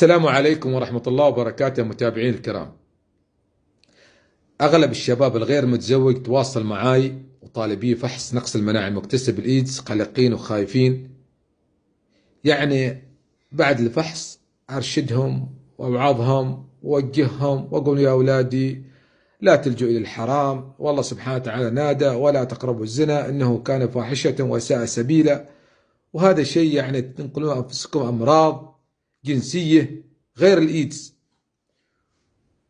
السلام عليكم ورحمة الله وبركاته متابعين الكرام. أغلب الشباب الغير متزوج تواصل معاي وطالبين فحص نقص المناعة المكتسب الإيدز، قلقين وخايفين. يعني بعد الفحص أرشدهم وأوعظهم وأوجههم وأقول يا أولادي لا تلجوا إلى الحرام، والله سبحانه وتعالى نادى ولا تقربوا الزنا إنه كان فاحشة وساء سبيلا، وهذا شيء يعني تنقلون أنفسكم أمراض جنسية غير الإيدز.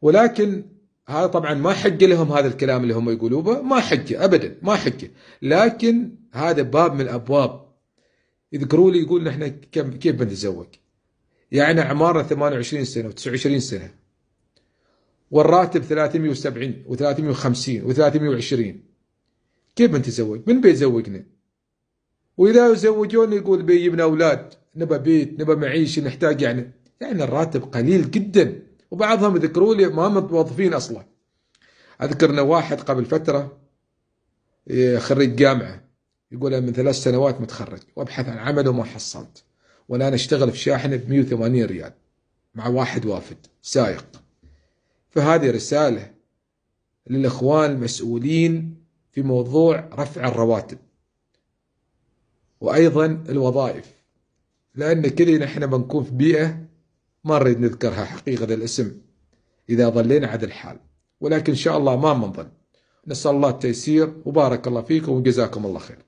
ولكن هذا طبعا ما حق لهم، هذا الكلام اللي هم يقولوه ما حقه أبدا، ما حقه. لكن هذا باب من الأبواب. يذكروا لي يقول نحن كيف بنتزوج؟ يعني أعمارنا 28 سنة و29 سنة والراتب 370 و350 و320، كيف بنتزوج؟ من بيزوجنا؟ وإذا زوجوني يقول بيجيبنا أولاد، نبى بيت، نبى معيشة، نحتاج يعني الراتب قليل جدا. وبعضهم يذكروا لي ما متوظفين أصلا. أذكرنا واحد قبل فترة خريج جامعة يقول من 3 سنوات متخرج وأبحث عن عمل وما حصلت، والآن أشتغل في شاحنة ب 180 ريال مع واحد وافد سائق. فهذه رسالة للإخوان المسؤولين في موضوع رفع الرواتب وأيضا الوظائف، لأن كذا نحن بنكون في بيئة ما نريد نذكرها حقيقة الاسم إذا ظلينا على الحال، ولكن إن شاء الله ما منظل. نسأل الله التيسير وبارك الله فيكم وجزاكم الله خير.